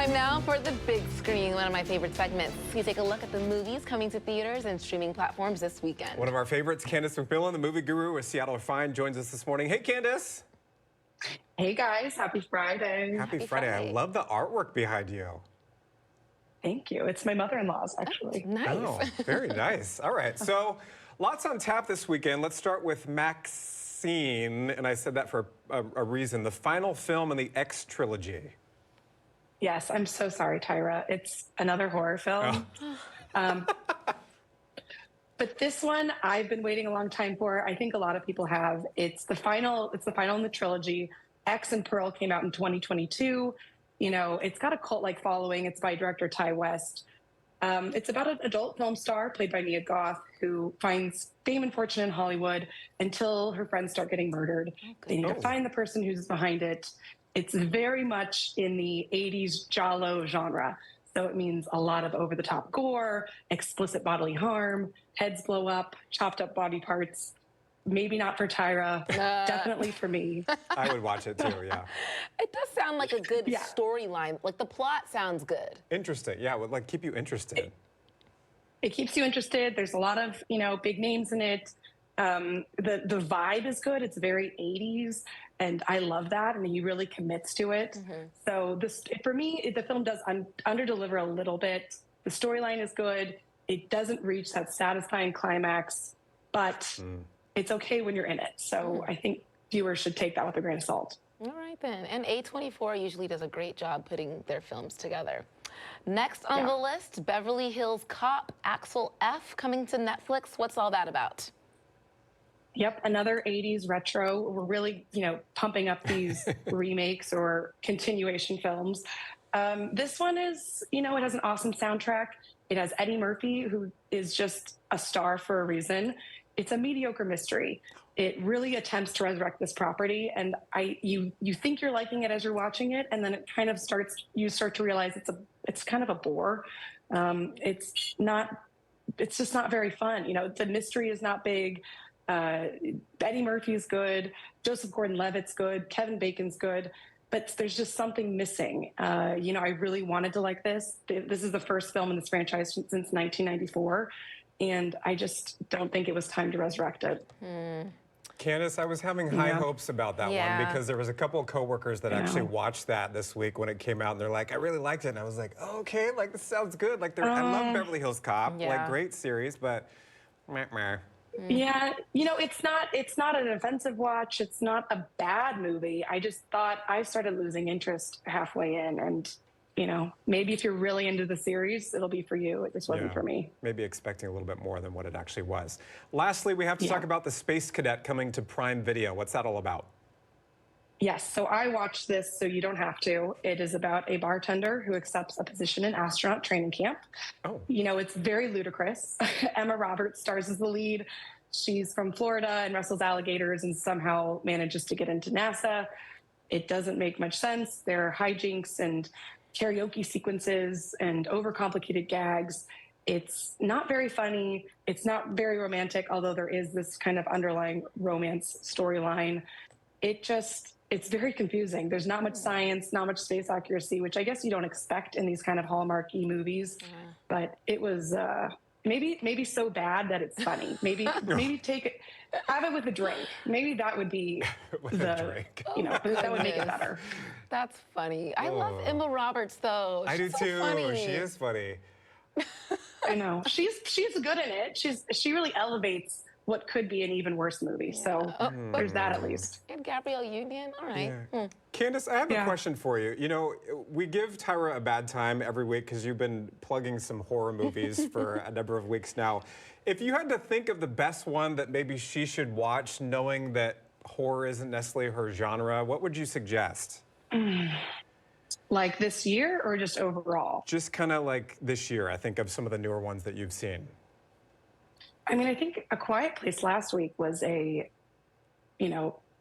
Time now for the big screen, one of my favorite segments. We take a look at the movies coming to theaters and streaming platforms this weekend. One of our favorites, Candace McMillan, the movie guru with Seattle Fine, joins us this morning. Hey, Candace. Hey, guys. Happy Friday. Happy Friday. I love the artwork behind you. Thank you. It's my mother-in-law's, actually. Oh, nice. Oh, very nice. All right. So, lots on tap this weekend. Let's start with MaXXXine, and I said that for a reason. The final film in the X trilogy. Yes, I'm so sorry, Tyra. It's another horror film. But this one I've been waiting a long time for. I think a lot of people have. It's the final in the trilogy. X and Pearl came out in 2022. You know, it's got a cult-like following. It's by director Ty West. It's about an adult film star played by Mia Goth who finds fame and fortune in Hollywood until her friends start getting murdered. They need to find the person who's behind it. It's very much in the 80s giallo genre. So it means a lot of over-the-top gore, explicit bodily harm, heads blow up, chopped up body parts. Maybe not for Tyra, definitely for me. I would watch it too, yeah. It does sound like a good storyline. Like the plot sounds good. Interesting, yeah, would like keep you interested. It keeps you interested. There's a lot of, big names in it. The vibe is good. It's very 80s, and I love that. I mean, he really commits to it. So for me, the film does underdeliver a little bit. The storyline is good. It doesn't reach that satisfying climax, but it's okay when you're in it. So I think viewers should take that with a grain of salt. All right, then. And A24 usually does a great job putting their films together. Next on the list, Beverly Hills Cop, Axel F, coming to Netflix. What's all that about? Yep, another 80s retro. We're really, pumping up these remakes or continuation films. This one is, it has an awesome soundtrack. It has Eddie Murphy, who is just a star for a reason. It's a mediocre mystery. It really attempts to resurrect this property, and you think you're liking it as you're watching it, and then it kind of you start to realize it's kind of a bore. It's just not very fun. The mystery is not big. Eddie Murphy's good, Joseph Gordon-Levitt's good, Kevin Bacon's good, but there's just something missing. I really wanted to like this. This is the first film in this franchise since 1994, and I just don't think it was time to resurrect it. Candace, I was having high hopes about that one because there was a couple of coworkers that actually watched that this week when it came out, and they're like, I really liked it. And I was like, oh, okay, like this sounds good. Like I love Beverly Hills Cop, like great series, but meh. Yeah, it's not an offensive watch. It's not a bad movie. I just thought I started losing interest halfway in, and maybe if you're really into the series, it'll be for you. It just wasn't for me. Maybe expecting a little bit more than what it actually was. Lastly, we have to talk about the Space Cadet coming to Prime Video. What's that all about? Yes, so I watched this so you don't have to. It is about a bartender who accepts a position in astronaut training camp. Oh. It's very ludicrous. Emma Roberts stars as the lead. She's from Florida and wrestles alligators and somehow manages to get into NASA. It doesn't make much sense. There are hijinks and karaoke sequences and overcomplicated gags. It's not very funny. It's not very romantic, although there is this kind of underlying romance storyline. It's very confusing. There's not much science, not much space accuracy, which I guess you don't expect in these kind of Hallmark-y movies. But it was maybe so bad that it's funny. Maybe have it with a drink. Maybe that would be that would make it better. That's funny. I love Emma Roberts, though. I do too. Funny. She is funny. I know. She's good in it. She really elevates what could be an even worse movie. So there's that at least. And Gabrielle Union, all right. Yeah. Candace, I have a question for you. We give Tyra a bad time every week because you've been plugging some horror movies for a number of weeks now. If you had to think of the best one that maybe she should watch, knowing that horror isn't necessarily her genre, what would you suggest? Like this year or just overall? Just kind of like this year, I think, of some of the newer ones that you've seen. I mean, I think A Quiet Place last week was a,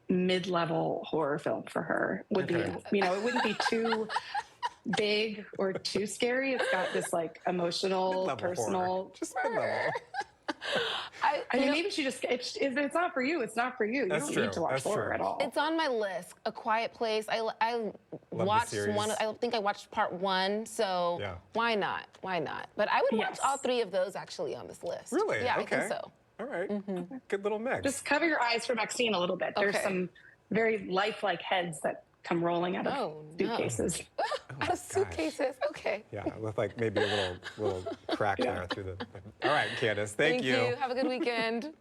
mid-level horror film for her. It wouldn't be too big or too scary. It's got this like emotional, personal. Horror. Just mid-level. I mean, maybe she just, if it's not for you, it's not for you. That's You don't true. need to watch That's horror true. at all. It's on my list. A Quiet Place. I watched one. I think I watched part 1. So why not? Why not? But I would watch all 3 of those actually on this list. Really? Yeah, Okay. I think so. All right. Good little mix. Just cover your eyes for MaXXXine a little bit. There's some very lifelike heads that come rolling out of suitcases. Out of suitcases. Okay. Yeah, with like maybe a little crack there through the. All right, Candace. Thank you. Have a good weekend.